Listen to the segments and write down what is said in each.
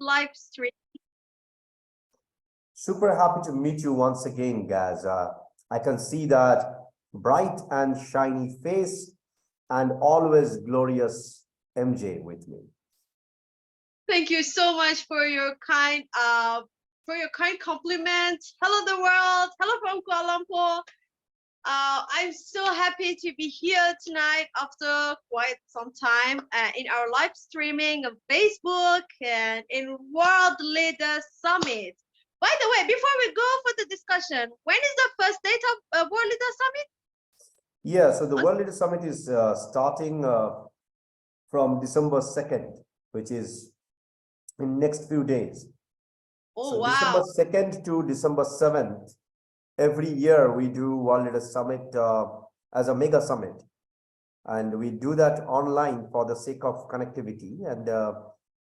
live stream. Super happy to meet you once again, Gaz. I can see that bright and shiny face and always glorious MJ with me. Thank you so much for your kind compliment. Hello the world. Hello from Kuala Lumpur. I'm so happy to be here tonight after quite some time in our live streaming of Facebook and in World Leader Summit. By the way, before we go for the discussion, when is the first date of World Leader Summit? Yeah, so the World Leader Summit is starting from December 2nd, which is in next few days. Oh, so wow. December 2nd to December 7th, every year we do World Leader Summit as a mega summit. And we do that online for the sake of connectivity. And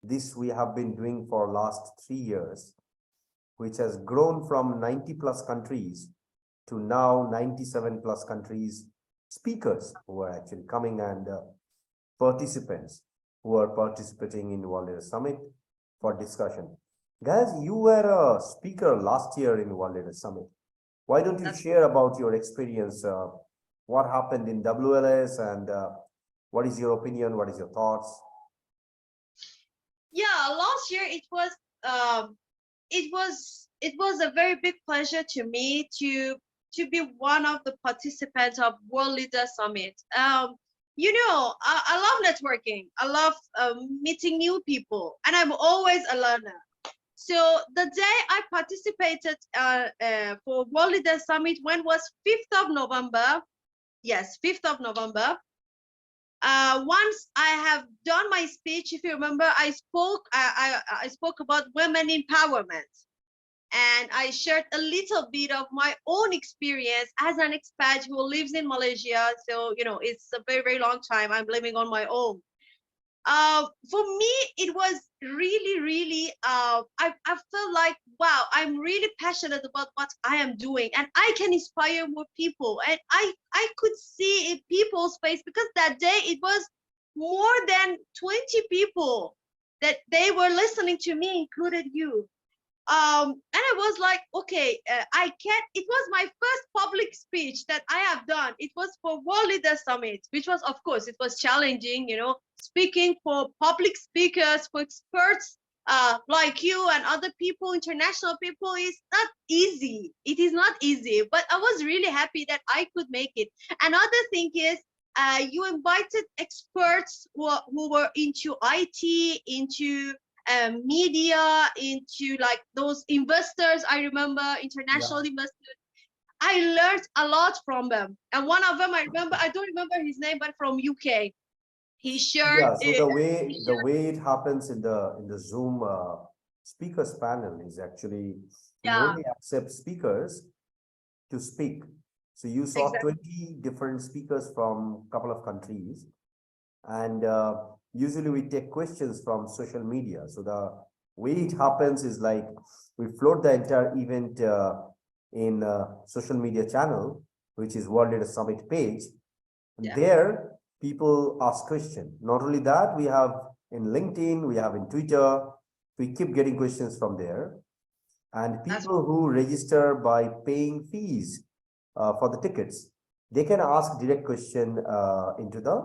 this we have been doing for last 3 years, which has grown from 90 plus countries to now 97 plus countries, speakers who are actually coming and participants who are participating in World Leader Summit for discussion. Guys, you were a speaker last year in World Leader Summit. Why don't you share about your experience? What happened in WLS and what is your opinion? What is your thoughts? Yeah, last year it was a very big pleasure to me to be one of the participants of World Leader Summit. You know, I love networking. I love meeting new people, and I'm always a learner. So the day I participated for World Leader Summit, when was 5th of November? Yes, 5th of November. Once I have done my speech, if you remember, I spoke about women empowerment, and I shared a little bit of my own experience as an expat who lives in Malaysia. So, you know, it's a very, very long time I'm living on my own. For me, it was really, I felt like, wow, I'm really passionate about what I am doing, and I can inspire more people. And I could see in people's face, because that day it was more than 20 people that they were listening to me, included you. And I was like, okay, it was my first public speech that I have done. It was for World Leader Summit, which was, of course, it was challenging, you know, speaking for public speakers, for experts like you and other people, international people, is not easy. It is not easy, but I was really happy that I could make it. Another thing is, you invited experts who were into IT, into media, into like those investors. I remember international investors. I learned a lot from them, and one of them I don't remember his name, but from UK. He shared. Yeah, so the way it happens in the Zoom speakers panel is actually we only accept speakers to speak. So you saw 20 different speakers from a couple of countries, and usually we take questions from social media. So the way it happens is like we float the entire event in social media channel, which is World Leader Summit page. And there people ask questions. Not only that, we have in LinkedIn, we have in Twitter, we keep getting questions from there. And people who register by paying fees for the tickets, they can ask direct question into the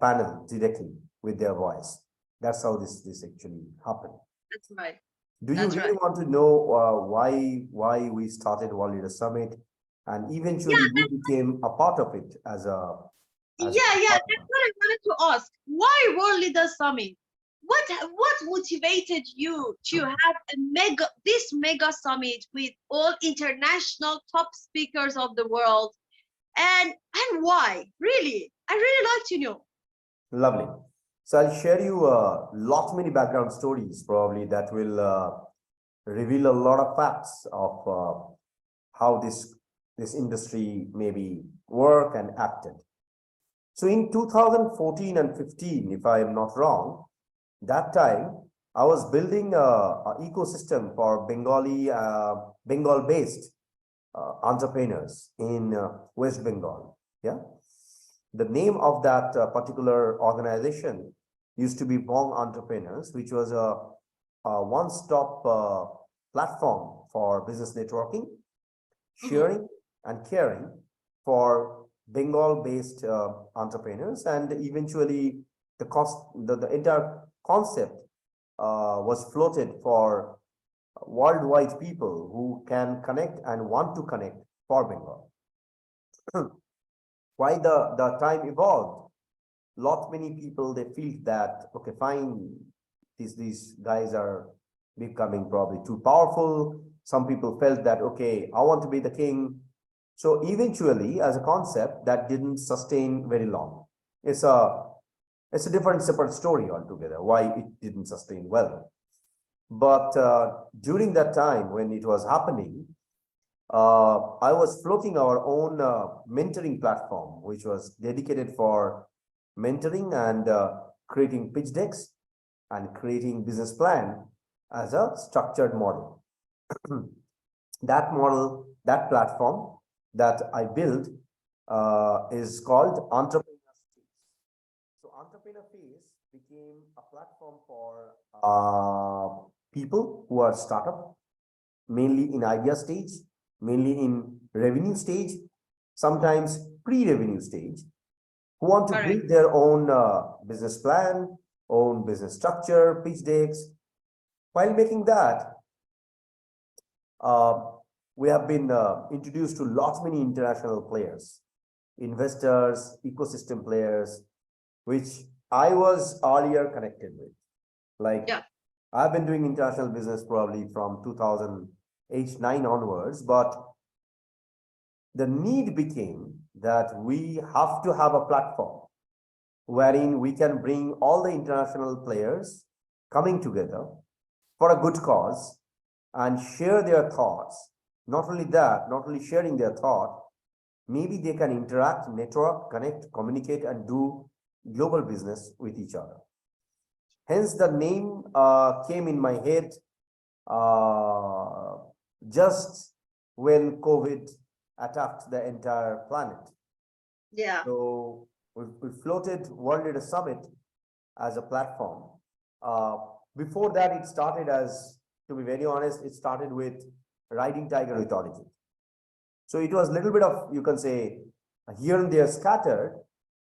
panel directly with their voice. That's how this actually happened. That's right. Do you really want to know why we started World Leader Summit, and eventually you became a part of it as a that's what I wanted to ask. Why World Leader Summit? What motivated you to have this mega summit with all international top speakers of the world, and why? Really, I really like to know. Lovely. So I'll share you many background stories probably that will reveal a lot of facts of how this industry maybe work and acted. So in 2014 and 15, if I am not wrong, that time I was building a ecosystem for Bengal-based entrepreneurs in West Bengal. Yeah, the name of that particular organization used to be Bong Entrepreneurs, which was a a one-stop platform for business networking, Mhm. sharing and caring for Bengal-based entrepreneurs, and eventually the entire concept was floated for worldwide people who can connect and want to connect for Bengal. Why the time evolved? Lot many people they feel that okay, fine, these guys are becoming probably too powerful. Some people felt that okay, I want to be the king. So eventually, as a concept, that didn't sustain very long. It's a it's a different separate story altogether. Why it didn't sustain well. But during that time when it was happening, I was floating our own mentoring platform, which was dedicated for mentoring and creating pitch decks and creating business plan as a structured model. That model, that platform that I built is called Entrepreneur Space. So Entrepreneur Space became a platform for people who are startup, mainly in idea stage, mainly in revenue stage, sometimes pre-revenue stage, who want to Correct. build their own business plan, own business structure, pitch decks. While making that, uh, we have been introduced to lots many international players, investors, ecosystem players, which I was earlier connected with. Like Yeah. I've been doing international business probably from 2008-9 onwards, but the need became that we have to have a platform wherein we can bring all the international players coming together for a good cause and share their thoughts. Not only that, not only sharing their thought, maybe they can interact, network, connect, communicate, and do global business with each other. Hence, the name came in my head uh, just when COVID attacked the entire planet. Yeah. So we floated World Leader Summit as a platform. Uh, Before that, it started as, to be very honest, it started with Riding Tiger with Origin. So it was a little bit of, you can say, here and there scattered.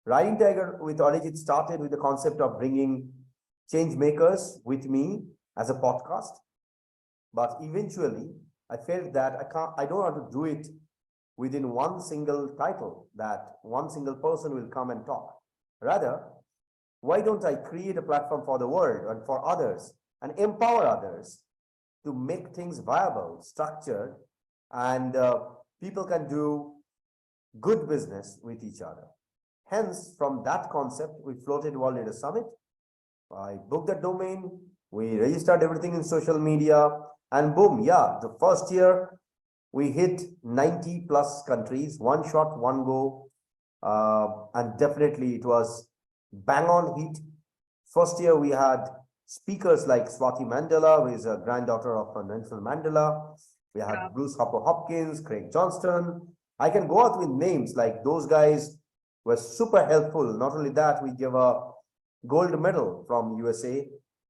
Riding Tiger with Origin started with the concept of bringing change makers with me as a podcast. But eventually, I felt that I don't want to do it within one single title, that one single person will come and talk. Rather, why don't I create a platform for the world and for others and empower others to make things viable, structured, and people can do good business with each other. Hence, from that concept, we floated World Leader Summit. I booked the domain, we registered everything in social media, and boom, yeah, the first year we hit 90 plus countries, one shot, one go. And definitely it was bang on hit. First year we had speakers like Swati Mandela, who is a granddaughter of Nelson Mandela. We had Yeah. Bruce Hopper Hopkins, Craig Johnston. I can go out with names like those guys were super helpful. Not only that, we give a gold medal from USA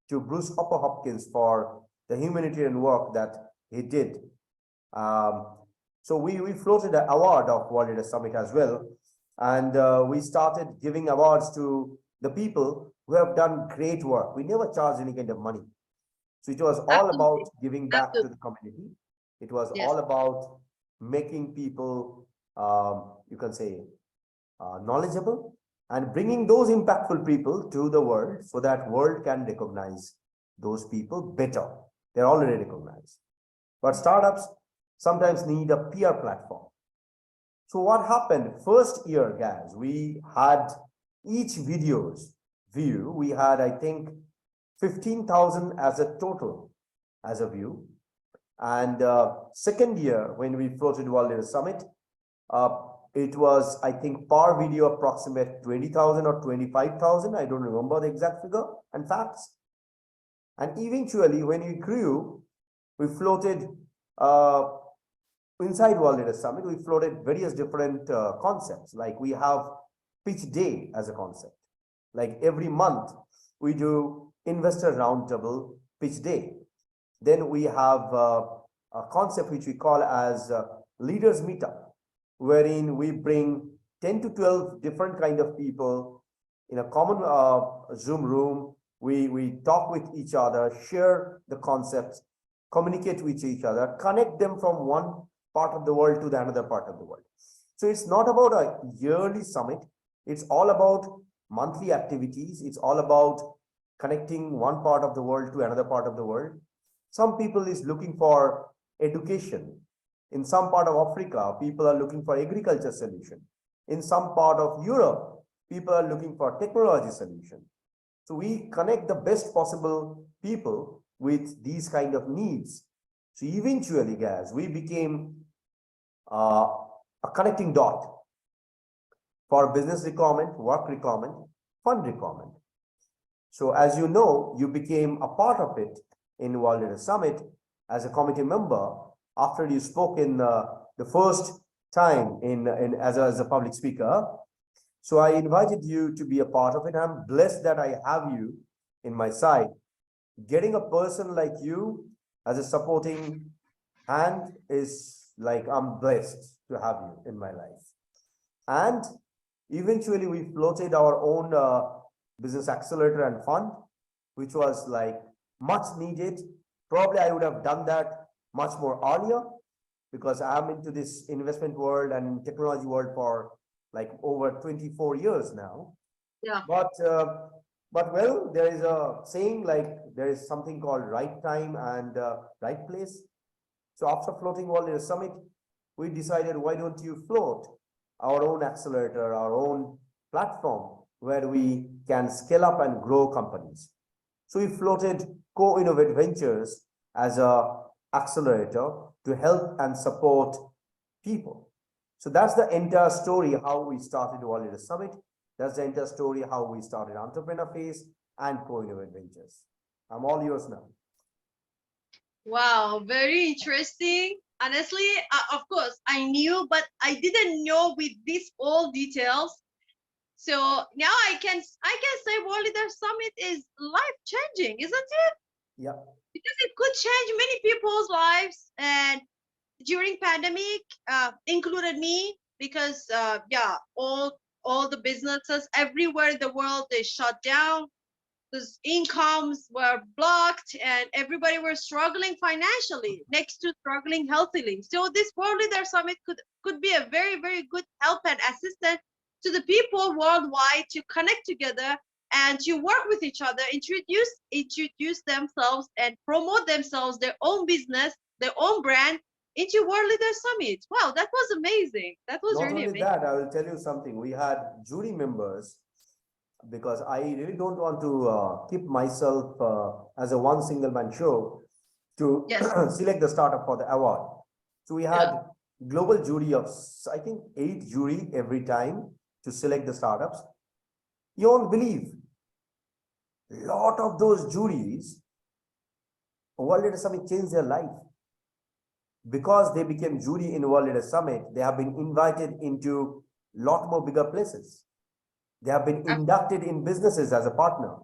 to Bruce Hopper Hopkins for the humanitarian work that he did. So we floated an award of World Leader Summit as well. And we started giving awards to the people who have done great work. We never charged any kind of money. So it was all about Absolutely. giving back to Absolutely. the community. It was Yes. all about making people, you can say, knowledgeable and bringing those impactful people to the world so that world can recognize those people better. They're already recognized. But startups sometimes need a peer platform. So what happened first year, guys, we had each video's view, we had, I think, 15,000 as a total as a view. And second year, when we floated World Leader Summit, it was, I think, per video approximate 20,000 or 25,000. I don't remember the exact figure and facts. And eventually, when we grew, we floated inside World Leader Summit, we floated various different concepts. Like we have pitch day as a concept. Like every month, we do investor roundtable pitch day. Then we have a concept which we call as leaders meetup, wherein we bring 10 to 12 different kind of people in a common Zoom room. We talk with each other, share the concepts, communicate with each other, connect them from one part of the world to the another part of the world. So it's not about a yearly summit. It's all about monthly activities. It's all about connecting one part of the world to another part of the world. Some people is looking for education. In some part of Africa, people are looking for agriculture solution. In some part of Europe, people are looking for technology solution. So we connect the best possible people with these kind of needs. So eventually, guys, we became a connecting dot for business requirement, work requirement, fund requirement. So as you know, you became a part of it in World Leaders Summit as a committee member after you spoke in the first time as a public speaker. So I invited you to be a part of it. I'm blessed that I have you in my side. Getting a person like you as a supporting hand is like, I'm blessed to have you in my life. And eventually we floated our own business accelerator and fund, which was like much needed. Probably I would have done that much more earlier because I'm into this investment world and technology world for like over 24 years now. Yeah. But well, there is a saying like there is something called right time and right place. So after floating World Leaders Summit, we decided, why don't you float our own accelerator, our own platform where we can scale up and grow companies. So we floated Co-Innovate Ventures as a accelerator to help and support people. So that's the entire story how we started World Leaders Summit. That's the entire story how we started Entrepreneur Phase and Co-Innovate Ventures. I'm all yours now. Wow, very interesting. Honestly, of course, I knew, but I didn't know with these all details. So now I can say World Leaders Summit is life changing, isn't it? Yeah. Because it could change many people's lives, and during pandemic, included me, because yeah, all the businesses everywhere in the world, they shut down. Those incomes were blocked and everybody was struggling financially next to struggling healthily. So this World Leader Summit could be a very, very good help and assistant to the people worldwide to connect together and to work with each other, introduce themselves and promote themselves, their own business, their own brand into World Leader Summit. Wow, that was amazing. That was Not really only amazing. that, I will tell you something. We had jury members because I really don't want to keep myself as a one single man show to Yes. select the startup for the award. So we had global jury of, I think, 8 jury every time to select the startups. You won't believe, a lot of those juries, World Leaders Summit changed their life. Because they became jury in World Leaders Summit, they have been invited into a lot more bigger places. They have been inducted in businesses as a partner.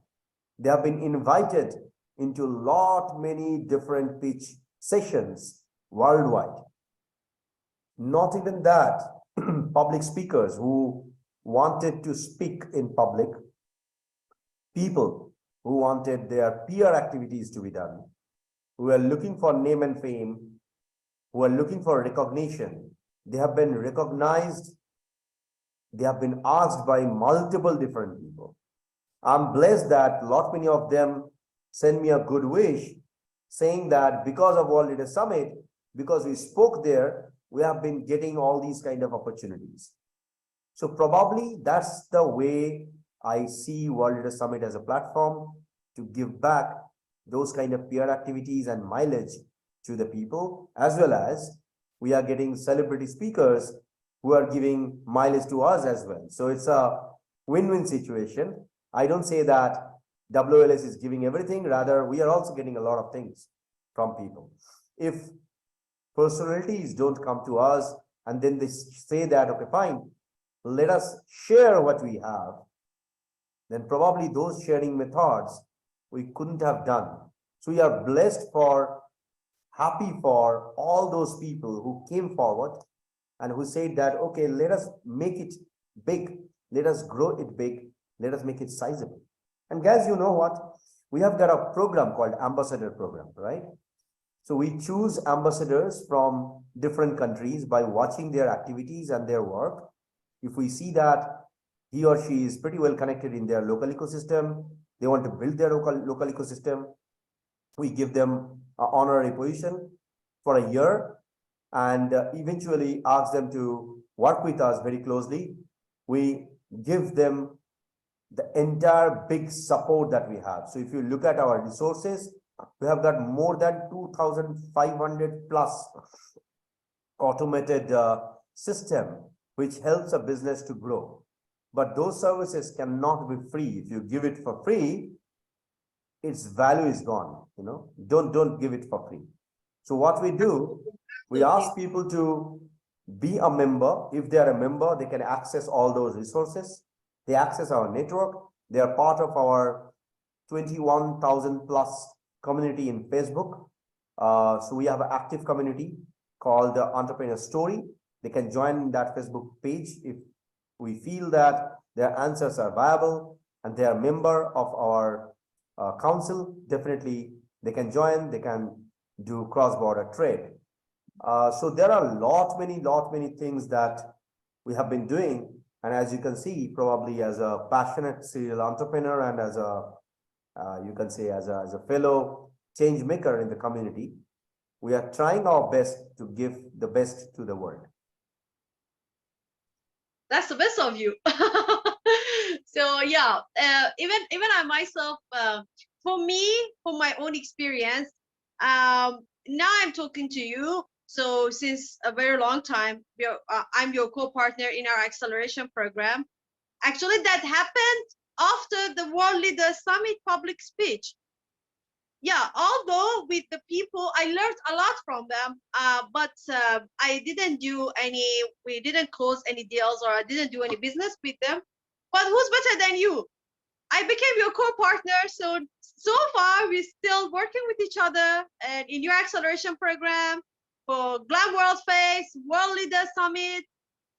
They have been invited into lot many different pitch sessions worldwide. Not even that, public speakers who wanted to speak in public, people who wanted their peer activities to be done, who are looking for name and fame, who are looking for recognition, they have been recognized. They have been asked by multiple different people. I'm blessed that lot many of them send me a good wish saying that because of World Leaders Summit, because we spoke there, we have been getting all these kind of opportunities. So probably that's the way I see World Leaders Summit as a platform to give back those kind of peer activities and mileage to the people, as well as we are getting celebrity speakers who are giving mileage to us as well. So it's a win-win situation. I don't say that WLS is giving everything, rather we are also getting a lot of things from people. If personalities don't come to us and then they say that, okay, fine, let us share what we have, then probably those sharing methods we couldn't have done So we are blessed for, happy for all those people who came forward and who said that, okay, let us make it big, let us grow it big, let us make it sizable. And guys, you know what? We have got a program called Ambassador Program, right? So we choose ambassadors from different countries by watching their activities and their work. If we see that he or she is pretty well connected in their local ecosystem, they want to build their local ecosystem, we give them an honorary position for a year and eventually ask them to work with us very closely. We give them the entire big support that we have. So if you look at our resources, we have got more than 2,500 plus automated system which helps a business to grow. But those services cannot be free. If you give it for free, its value is gone. You know, don't give it for free. So what we do, we ask people to be a member. If they are a member, they can access all those resources. They access our network. They are part of our 21,000 plus community in Facebook. So we have an active community called the Entrepreneur Story. They can join that Facebook page if we feel that their answers are viable and they are a member of our council. Definitely they can join, they can do cross-border trade. So there are lot many things that we have been doing. And as you can see, probably as a passionate serial entrepreneur and as a, you can say as a fellow change maker in the community, we are trying our best to give the best to the world. That's the best of you. So yeah, even I myself, for me, for my own experience, now I'm talking to you. So since a very long time, I'm your co-partner in our acceleration program. Actually, that happened after the World Leaders Summit public speech. Yeah, although with the people, I learned a lot from them, but I didn't do any, we didn't close any deals or I didn't do any business with them. But who's better than you? I became your co-partner. So far, we're still working with each other and in your acceleration program for Glam World Face, World Leaders Summit.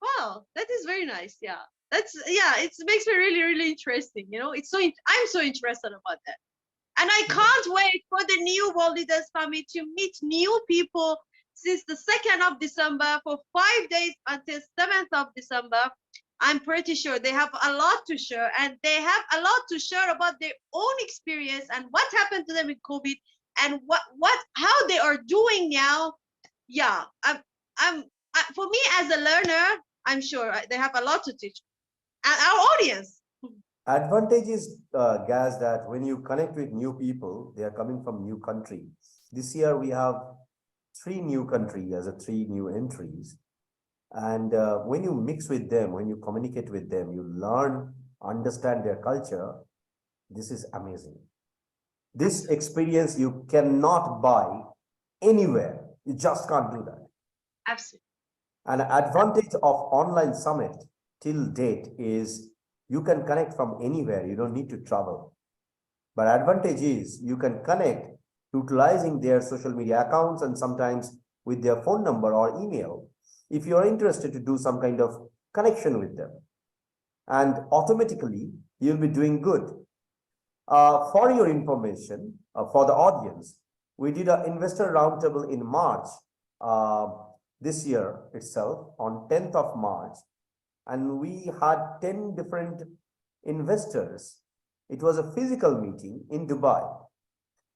Wow, that is very nice. Yeah, it makes me really interesting. You know, I'm so interested about that. And I can't wait for the new World Leaders Summit to meet new people since the 2nd of December for 5 days until 7th of December. I'm pretty sure they have a lot to share and they have a lot to share about their own experience and what happened to them with COVID and how they are doing now. Yeah, for me as a learner, I'm sure they have a lot to teach. And our audience. Advantage is, Gaz, that when you connect with new people, they are coming from new country. This year we have 3 new countries as a 3 new entries. And when you mix with them, when you communicate with them, you learn, understand their culture. This is amazing. This experience you cannot buy anywhere. You just can't do that. Absolutely. An advantage of online summit till date is you can connect from anywhere. You don't need to travel. But advantage is you can connect utilizing their social media accounts and sometimes with their phone number or email if you're interested to do some kind of connection with them. And automatically you'll be doing good. For your information, for the audience, we did an investor roundtable in March this year itself on 10th of March. And we had 10 different investors. It was a physical meeting in Dubai.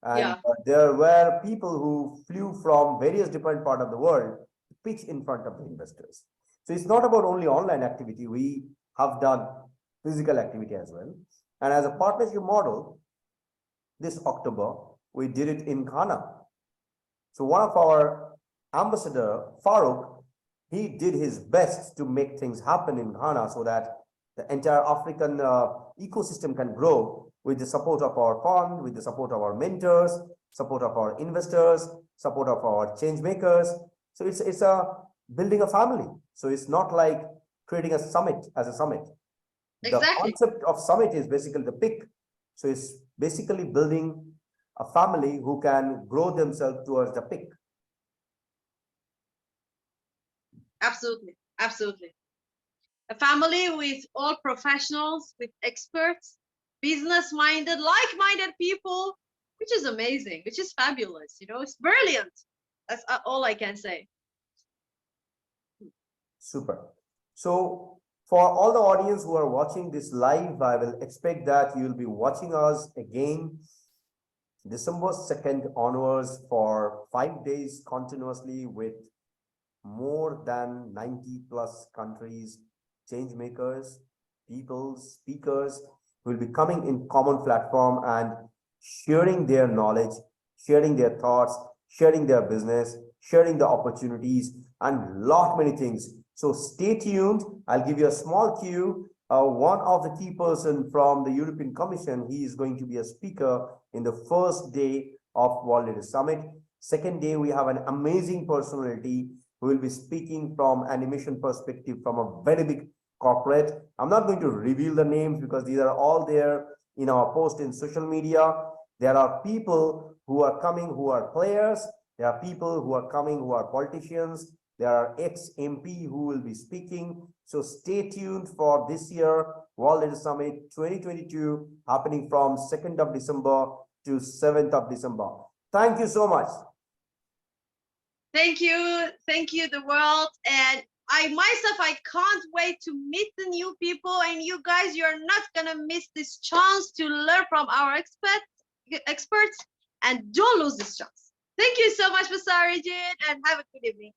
And there were people who flew from various different parts of the world to pitch in front of the investors. So it's not about only online activity. We have done physical activity as well. And as a partnership model, this October, we did it in Ghana. So one of our ambassador, Farouk, he did his best to make things happen in Ghana so that the entire African ecosystem can grow with the support of our fund, with the support of our mentors, support of our investors, support of our change makers. So it's a building a family. So it's not like creating a summit as a summit. Exactly. The concept of summit is basically the pick. So it's basically building a family who can grow themselves towards the peak. Absolutely, absolutely. A family with all professionals, with experts, business-minded, like-minded people, which is amazing, which is fabulous. You know, it's brilliant. That's all I can say. Super. So for all the audience who are watching this live, I will expect that you will be watching us again December 2nd onwards for 5 days continuously with more than 90 plus countries, change makers, people, speakers will be coming in common platform and sharing their knowledge, sharing their thoughts, sharing their business, sharing the opportunities, and lot many things. So stay tuned. I'll give you a small cue. One of the key person from the European Commission, he is going to be a speaker in the first day of World Leaders Summit. Second day, we have an amazing personality who will be speaking from animation perspective from a very big corporate. I'm not going to reveal the names because these are all there in our post in social media. There are people who are coming who are players. There are people who are coming who are politicians. There are ex-MP who will be speaking. So stay tuned for this year World Leaders Summit 2022 happening from 2nd of December to 7th of December. Thank you so much. Thank you, the world. And I myself, I can't wait to meet the new people. And you guys, you're not gonna miss this chance to learn from our experts. And don't lose this chance. Thank you so much, Basarijin, and have a good evening.